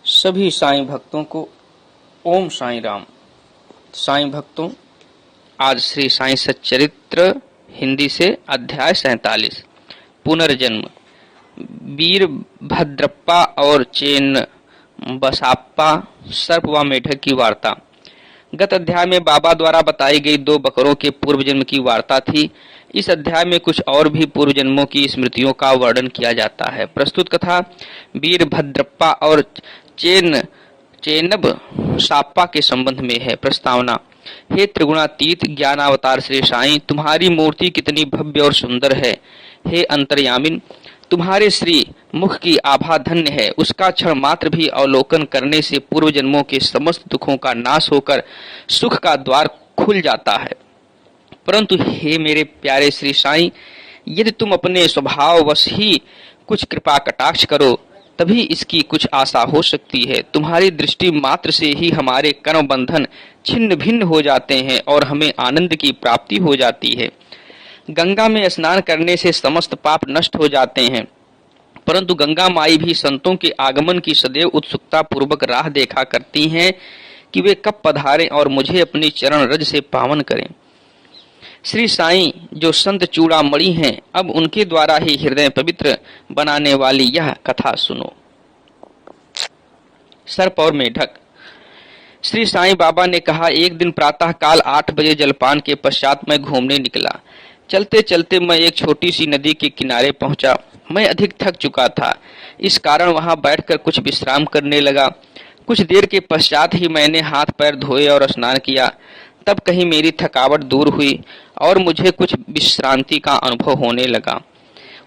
सभी साईं भक्तों को ओम साईं राम। साईं भक्तों, आज श्री साईं सच्चरित्र हिंदी से अध्याय 47 पुनर्जन्म, वीरभद्रप्पा और चेन्न बसाप्पा, सर्प व मेढक की वार्ता। गत अध्याय में बाबा द्वारा बताई गई 2 बकरों के पूर्व जन्म की वार्ता थी। इस अध्याय में कुछ और भी पूर्व जन्मों की स्मृतियों का वर्णन किया जाता है। प्रस्तुत कथा वीरभद्रप्पा और चेन्नब साप्पा के संबंध में है। प्रस्तावना। हे त्रिगुणातीत ज्ञानावतार श्री साईं, तुम्हारी मूर्ति कितनी भव्य और सुंदर है। हे अंतर्यामिन, तुम्हारे श्री मुख की आभा धन्य है। उसका क्षण मात्र भी अवलोकन करने से पूर्व जन्मों के समस्त दुखों का नाश होकर सुख का द्वार खुल जाता है। परंतु हे मेरे प्यारे श्री साईं, यदि तुम अपने स्वभाववश ही कुछ कृपा कटाक्ष करो तभी इसकी कुछ आशा हो सकती है। तुम्हारी दृष्टि मात्र से ही हमारे कर्म बंधन छिन्न भिन्न हो जाते हैं और हमें आनंद की प्राप्ति हो जाती है। गंगा में स्नान करने से समस्त पाप नष्ट हो जाते हैं, परंतु गंगा माई भी संतों के आगमन की सदैव उत्सुकता पूर्वक राह देखा करती हैं कि वे कब पधारें और मुझे अपनी चरण रज से पावन करें। श्री साईं जो संत चूड़ामणि हैं, अब उनके द्वारा ही हृदय पवित्र बनाने वाली यह कथा सुनो। सर्प और मेढक। श्री साईं बाबा ने कहा, एक दिन प्रातः काल 8 बजे जलपान के पश्चात मैं घूमने निकला। चलते चलते मैं एक छोटी सी नदी के किनारे पहुंचा। मैं अधिक थक चुका था, इस कारण वहां बैठकर कुछ विश्राम करने लगा। कुछ देर के पश्चात ही मैंने हाथ पैर धोए और स्नान किया। तब कहीं मेरी थकावट दूर हुई और मुझे कुछ विश्रांति का अनुभव होने लगा।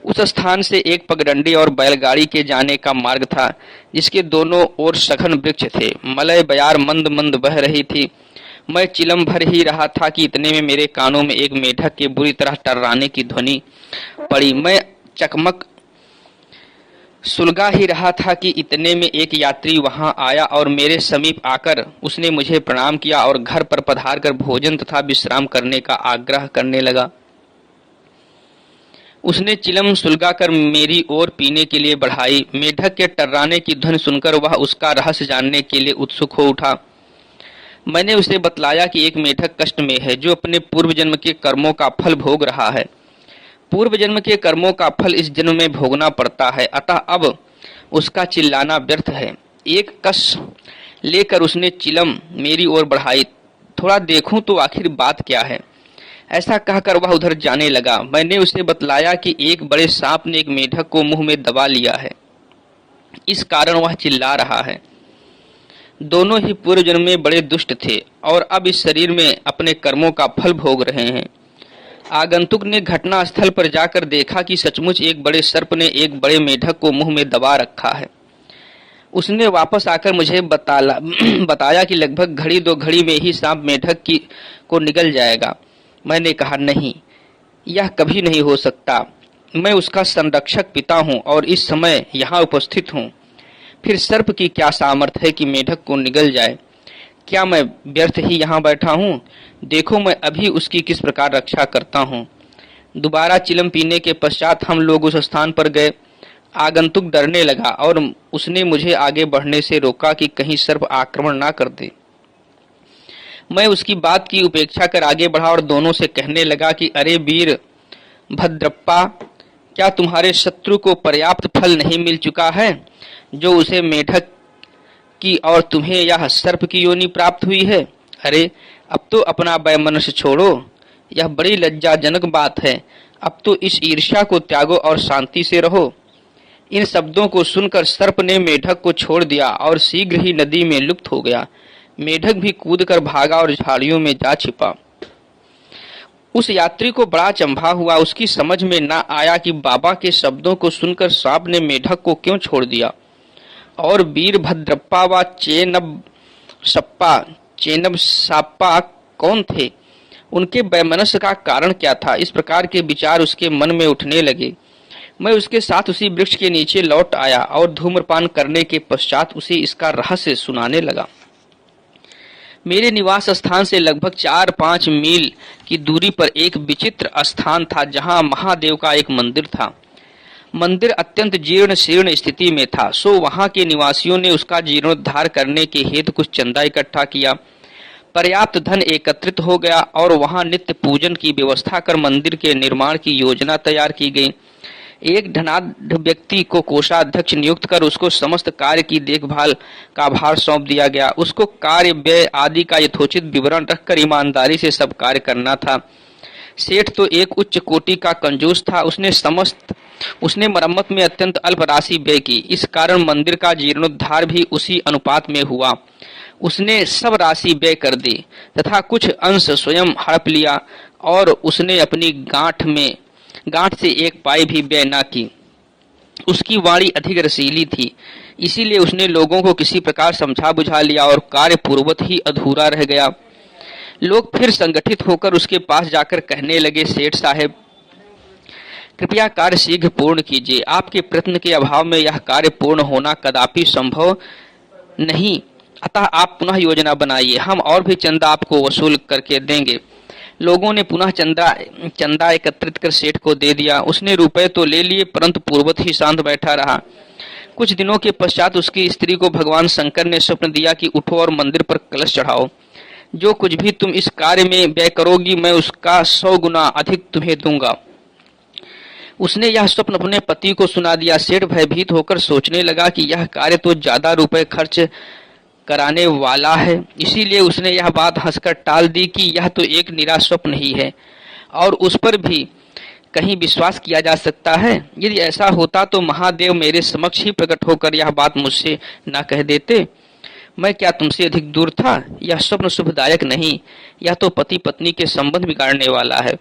उस स्थान से एक पगडंडी और बैलगाड़ी के जाने का मार्ग था, जिसके दोनों ओर सघन वृक्ष थे। मलय बयार मंद मंद बह रही थी। मैं चिलम भर ही रहा था कि इतने में मेरे कानों में एक मेढक के बुरी तरह टर्राने की ध्वनि पड़ी। मैं चकमक सुलगा ही रहा था कि इतने में एक यात्री वहां आया और मेरे समीप आकर उसने मुझे प्रणाम किया और घर पर पधारकर भोजन तथा विश्राम करने का आग्रह करने लगा। उसने चिलम सुलगाकर मेरी ओर पीने के लिए बढ़ाई। मेढक के टर्राने की ध्वनि सुनकर वह उसका रहस्य जानने के लिए उत्सुक हो उठा। मैंने उसे बतलाया कि एक मेढक कष्ट में है, जो अपने पूर्व जन्म के कर्मों का फल भोग रहा है। पूर्व जन्म के कर्मों का फल इस जन्म में भोगना पड़ता है, अतः अब उसका चिल्लाना व्यर्थ है। एक कस लेकर उसने चिलम मेरी ओर बढ़ाई। थोड़ा देखूं तो आखिर बात क्या है। ऐसा कहकर वह उधर जाने लगा। मैंने उसे बतलाया कि एक बड़े सांप ने एक मेढक को मुंह में दबा लिया है, इस कारण वह चिल्ला रहा है। दोनों ही पूर्व जन्म में बड़े दुष्ट थे और अब इस शरीर में अपने कर्मों का फल भोग रहे हैं। आगंतुक ने घटना स्थल पर जाकर देखा कि सचमुच एक बड़े सर्प ने एक बड़े मेढक को मुंह में दबा रखा है। उसने वापस आकर मुझे बताया कि लगभग घड़ी 2 घड़ी में ही सांप मेढक को निगल जाएगा। मैंने कहा, नहीं, यह कभी नहीं हो सकता। मैं उसका संरक्षक पिता हूं और इस समय यहाँ उपस्थित हूं। फिर सर्प की क्या सामर्थ्य है कि मेढक को निगल जाए। क्या मैं व्यर्थ ही यहाँ बैठा हूँ? देखो मैं अभी उसकी किस प्रकार रक्षा करता हूँ। दोबारा चिलम पीने के पश्चात हम लोग उस स्थान पर गए। आगंतुक डरने लगा और उसने मुझे आगे बढ़ने से रोका कि कहीं सर्प आक्रमण ना कर दे। मैं उसकी बात की उपेक्षा कर आगे बढ़ा और दोनों से कहने लगा कि अरे वीर भद्रप्पा, क्या तुम्हारे शत्रु को पर्याप्त फल नहीं मिल चुका है, जो उसे मेढक की और तुम्हें यह सर्प की योनि प्राप्त हुई है? अरे अब तो अपना वैमनस्य छोड़ो, यह बड़ी लज्जाजनक बात है। अब तो इस ईर्ष्या को त्यागो और शांति से रहो। इन शब्दों को सुनकर सर्प ने मेढक को छोड़ दिया और शीघ्र ही नदी में लुप्त हो गया। मेढक भी कूदकर भागा और झाड़ियों में जा छिपा। उस यात्री को बड़ा अचंभा हुआ। उसकी समझ में न आया कि बाबा के शब्दों को सुनकर सांप ने मेढक को क्यों छोड़ दिया और वीरभद्रप्पा व चेन्नब साप्पा कौन थे। उनके वैमनस्य का कारण क्या था। इस प्रकार के विचार उसके मन में उठने लगे। मैं उसके साथ उसी वृक्ष के नीचे लौट आया और धूम्रपान करने के पश्चात उसे इसका रहस्य सुनाने लगा। मेरे निवास स्थान से लगभग 4-5 मील की दूरी पर एक विचित्र स्थान था, जहां महादेव का एक मंदिर था। मंदिर अत्यंत जीर्ण शीर्ण स्थिति में था, सो वहां के निवासियों ने उसका जीर्णोद्धार करने के हेतु कुछ चंदा इकट्ठा किया। पर्याप्त धन एकत्रित हो गया और वहां नित्य पूजन की व्यवस्था कर मंदिर के निर्माण की योजना तैयार की गई। एक धनाढ्य व्यक्ति को कोषाध्यक्ष नियुक्त कर उसको समस्त कार्य की देखभाल का भार सौंप दिया गया। उसको कार्य व्यय आदि का यथोचित विवरण रखकर ईमानदारी से सब कार्य करना था। सेठ तो एक उच्च कोटि का कंजूस था। उसने मरम्मत में अत्यंत अल्प राशि व्यय की। इस कारण मंदिर का जीर्णोद्धार भी उसी अनुपात में हुआ। उसने सब राशि व्यय कर दी तथा कुछ अंश स्वयं हड़प लिया और उसने अपनी गांठ से एक पाई भी व्यय न की। उसकी वाणी अधिक रसीली थी, इसीलिए उसने लोगों को किसी प्रकार समझा बुझा लिया और कार्य पूर्ववत ही अधूरा रह गया। लोग फिर संगठित होकर उसके पास जाकर कहने लगे, सेठ साहब, कृपया कार्य शीघ्र पूर्ण कीजिए। आपके प्रयत्न के अभाव में यह कार्य पूर्ण होना कदापि संभव नहीं, अतः आप पुनः योजना बनाइए, हम और भी चंदा आपको वसूल करके देंगे। लोगों ने पुनः चंदा एकत्रित कर सेठ को दे दिया। उसने रुपए तो ले लिए, परंतु पूर्ववत ही शांत बैठा रहा। कुछ दिनों के पश्चात उसकी स्त्री को भगवान शंकर ने स्वप्न दिया कि उठो और मंदिर पर कलश चढ़ाओ। जो कुछ भी तुम इस कार्य में व्यय करोगी, मैं उसका 100 गुना अधिक तुम्हें दूंगा। उसने यह स्वप्न अपने पति को सुना दिया। सेठ भयभीत होकर सोचने लगा कि यह कार्य तो ज्यादा रुपए खर्च कराने वाला है, इसीलिए उसने यह बात हंसकर टाल दी कि यह तो एक निरा स्वप्न ही है और उस पर भी कहीं विश्वास किया जा सकता है। यदि ऐसा होता तो महादेव मेरे समक्ष ही प्रकट होकर यह बात मुझसे न कह देते। मैं क्या तुमसे अधिक दूर था? यह स्वप्न शुभदायक नहीं, यह तो पति पत्नी के संबंध बिगाड़ने वाला है।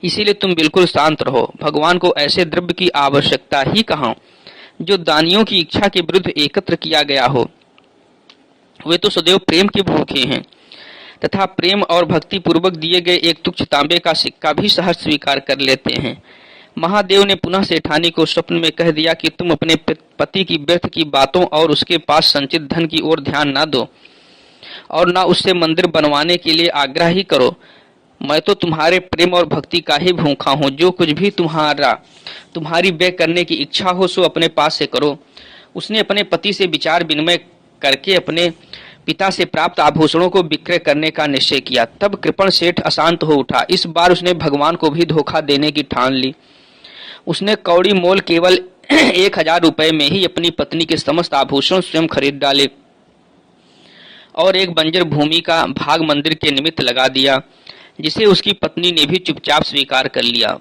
इसीलिए तुम बिल्कुल शांत रहो। भगवान को ऐसे द्रव्य की आवश्यकता ही कहाँ जो दानियों की इच्छा के विरुद्ध एकत्र किया गया हो। वे तो सदैव प्रेम के भूखे हैं तथा प्रेम और भक्ति पूर्वक दिए गए एक तुच्छ तांबे का सिक्का भी सहज स्वीकार कर लेते हैं। महादेव ने पुनः सेठानी को स्वप्न में कह दिया कि तुम अपने पति की व्यर्थ की बातों और उसके पास संचित धन की ओर ध्यान न दो और न उससे मंदिर बनवाने के लिए आग्रह ही करो। मैं तो तुम्हारे प्रेम और भक्ति का ही भूखा हूँ। जो कुछ भी तुम्हारी व्यय करने की इच्छा हो सो अपने पास से करो। उसने अपने पति से विचार विनिमय करके अपने पिता से प्राप्त आभूषणों को विक्रय करने का निश्चय किया। तब कृपण सेठ अशांत हो उठा। इस बार उसने भगवान को भी धोखा देने की ठान ली। उसने कौड़ी मोल केवल 1000 रुपए में ही अपनी पत्नी के समस्त आभूषण स्वयं खरीद डाले और एक बंजर भूमि का भाग मंदिर के निमित्त लगा दिया, जिसे उसकी पत्नी ने भी चुपचाप स्वीकार कर लिया।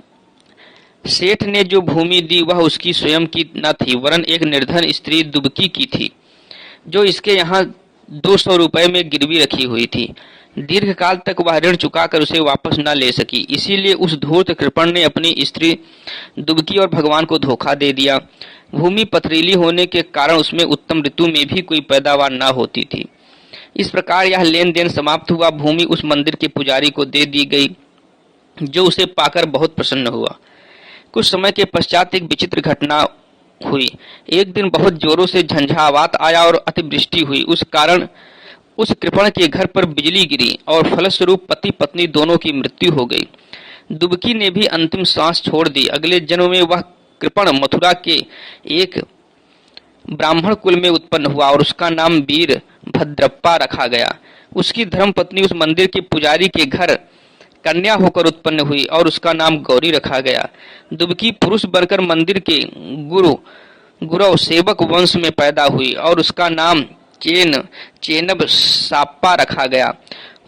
सेठ ने जो भूमि दी वह उसकी स्वयं की न थी, वरन एक निर्धन स्त्री दुबकी की थी, जो इसके यहाँ 200 रुपए में गिरवी रखी हुई थी। दीर्घ काल तक वह ऋण चुकाकर उसे वापस न ले सकी, इसीलिए उस धूर्त कृपण ने अपनी स्त्री दुबकी और भगवान को धोखा दे दिया। भूमि पथरीली होने के कारण उसमें उत्तम ऋतु में भी कोई पैदावार न होती थी। इस प्रकार यह लेन देन समाप्त हुआ। भूमि उस मंदिर के पुजारी को दे दी गई, जो उसे पाकर बहुत प्रसन्न हुआ। कुछ समय के पश्चात एक विचित्र घटना हुई। एक दिन बहुत जोरों से झंझावात आया और अतिवृष्टि हुई। उस कारण उस कृपण के घर पर बिजली गिरी और फलस्वरूप पति पत्नी दोनों की मृत्यु हो गई। दुबकी ने भी अंतिम सांस छोड़ दी। अगले जन्म में वह कृपण मथुरा के एक ब्राह्मण कुल में उत्पन्न हुआ और उसका नाम वीर भद्रप्पा रखा गया। उसकी धर्मपत्नी उस मंदिर के पुजारी के घर कन्या होकर उत्पन्न हुई और उसका नाम गौरी रखा गया। दुबकी पुरुष बनकर मंदिर के गुरव सेवक वंश में पैदा हुई और उसका नाम चेनब साप्पा रखा गया।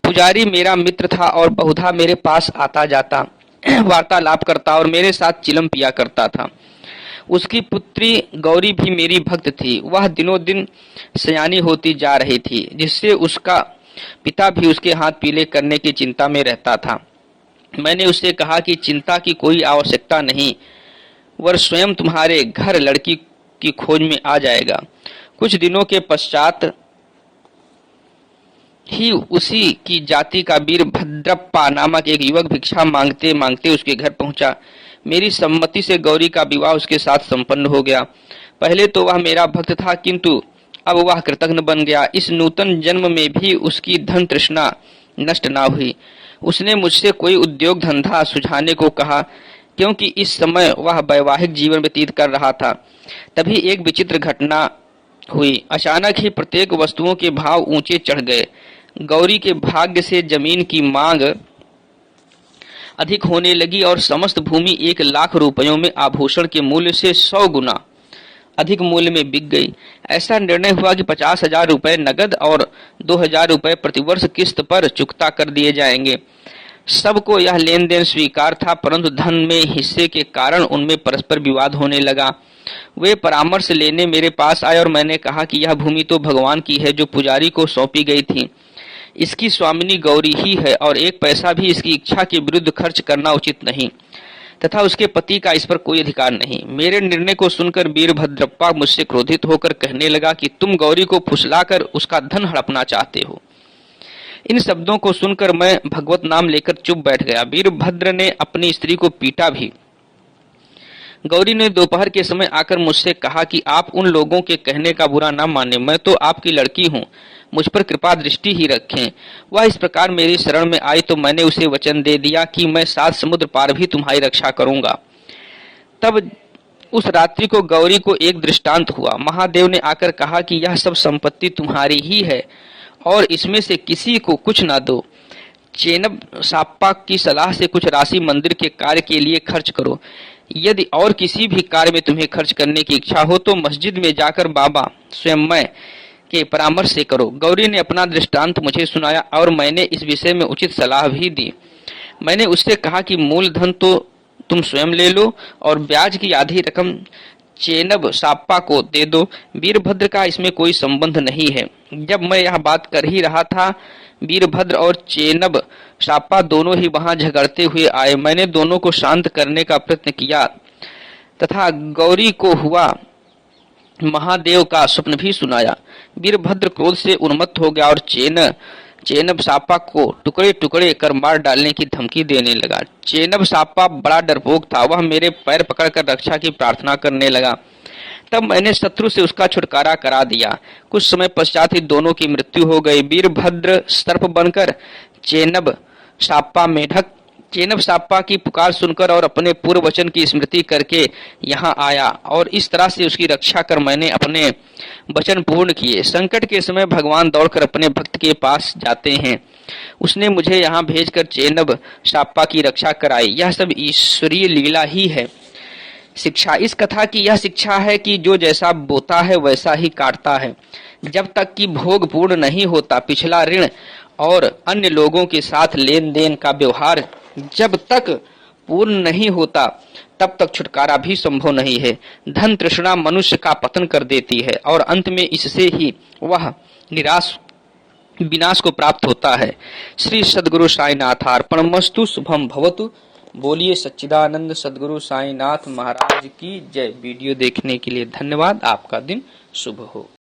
पुजारी मेरा मित्र था और बहुधा मेरे पास आता जाता, वार्तालाप करता और मेरे साथ चिलम पिया करता था। उसकी पुत्री गौरी भी मेरी भक्त थी। वह दिनों दिन सयानी होती जा रही थी, जिससे उसका पिता भी उसके हाथ पीले करने की चिंता में रहता था। मैंने उससे कहा कि चिंता की कोई आवश्यकता नहीं, वह स्वयं तुम्हारे घर लड़की की खोज में आ जाएगा। कुछ दिनों के पश्चात ही उसी की जाति का वीर भद्रप्पा नामक एक युवक भिक्षा मांगते मांगते उसके घर पहुंचा। मेरी सम्मति से गौरी का विवाह उसके साथ संपन्न हो गया। पहले तो वह मेरा भक्त था, किंतु अब वह कृतघ्न बन गया। इस नूतन जन्म में भी उसकी धन तृष्णा नष्ट ना हुई। उसने मुझसे कोई उद्योग धंधा सुझाने को कहा। क्योंकि इस समय वह वैवाहिक जीवन व्यतीत कर रहा था। तभी एक विचित्र घटना हुई। अचानक ही प्रत्येक वस्तुओं के भाव ऊंचे चढ़ गए। गौरी के भाग्य से जमीन की मांग अधिक होने लगी और समस्त भूमि 1,00,000 रुपयों में आभूषण के मूल्य से 100 गुना अधिक मूल्य में बिक गई। ऐसा निर्णय हुआ कि 50,000 रुपये नगद और 2,000 रुपये प्रतिवर्ष किस्त पर चुकता कर दिए जाएंगे। सबको यह लेन देन स्वीकार था, परंतु धन में हिस्से के कारण उनमें परस्पर विवाद होने लगा। वे परामर्श लेने मेरे पास आए और मैंने कहा कि यह भूमि तो भगवान की है जो पुजारी को सौंपी गई थी। इसकी स्वामिनी गौरी ही है और एक पैसा भी इसकी इच्छा के विरुद्ध खर्च करना उचित नहीं तथा उसके पति का इस पर कोई अधिकार नहीं। मेरे निर्णय को सुनकर वीरभद्रप्पा मुझसे क्रोधित होकर कहने लगा कि तुम गौरी को फुसलाकर उसका धन हड़पना चाहते हो। इन शब्दों को सुनकर मैं भगवत नाम लेकर चुप बैठ गया। वीरभद्र ने अपनी स्त्री को पीटा भी। गौरी ने दोपहर के समय आकर मुझसे कहा कि आप उन लोगों के कहने का बुरा ना माने, मैं तो आपकी लड़की हूँ, मुझ पर कृपा दृष्टि ही रखें। वह इस प्रकार मेरी शरण में आई तो मैंने उसे वचन दे दिया कि मैं 7 समुद्र पार भी तुम्हारी रक्षा करूंगा। तब उस रात्रि को गौरी को एक दृष्टांत हुआ। महादेव ने आकर कहा कि यह सब संपत्ति तुम्हारी ही है और इसमें से किसी को कुछ ना दो। चेनब साप्पा की सलाह से कुछ राशि मंदिर के कार्य के लिए खर्च करो। यदि और किसी भी कार्य में तुम्हें खर्च करने की इच्छा हो तो मस्जिद में जाकर बाबा स्वयं के परामर्श से करो। गौरी ने अपना दृष्टांत मुझे सुनाया और मैंने इस विषय में उचित सलाह भी दी। मैंने उससे कहा कि मूलधन तो तुम स्वयं ले लो और ब्याज की आधी रकम चेनब साप्पा को दे दो। वीरभद्र का इसमें कोई संबंध नहीं है। जब मैं यह बात कर ही रहा था, वीरभद्र और चेनब साप्पा दोनों ही वहां झगड़ते हुए आए। मैंने दोनों को शांत करने का प्रयत्न किया तथा गौरी को हुआ महादेव का स्वप्न भी सुनाया। वीरभद्र क्रोध से उन्मत्त हो गया और चेनब साप्पा को टुकड़े टुकड़े कर मार डालने की धमकी देने लगा। चेनब साप्पा बड़ा डरपोक था। वह मेरे पैर पकड़कर रक्षा की प्रार्थना करने लगा। तब मैंने शत्रु से उसका छुटकारा करा दिया। कुछ समय पश्चात ही दोनों की मृत्यु हो गई। वीरभद्र सर्प बनकर चेनब साप्पा की पुकार सुनकर और अपने पूर्व वचन की स्मृति करके यहाँ आया और इस तरह से उसकी रक्षा कर मैंने अपने वचन पूर्ण किए। संकट के समय भगवान दौड़कर अपने भक्त के पास जाते हैं। उसने मुझे यहाँ भेजकर चेनब साप्पा की रक्षा कराई। यह सब ईश्वरीय लीला ही है। शिक्षा इस कथा की यह शिक्षा है कि जो जैसा बोता है वैसा ही काटता है। जब तक कि भोग पूर्ण नहीं होता, पिछला ऋण और अन्य लोगों के साथ लेन देन का व्यवहार जब तक पूर्ण नहीं होता, तब तक छुटकारा भी संभव नहीं है। धन तृष्णा मनुष्य का पतन कर देती है और अंत में इससे ही वह विनाश को प्राप्त होता है। श्री सद्गुरु साईनाथार्पणमस्तु। शुभम भवतु। बोलिए सच्चिदानंद सद्गुरु साईनाथ महाराज की जय। वीडियो देखने के लिए धन्यवाद। आपका दिन शुभ हो।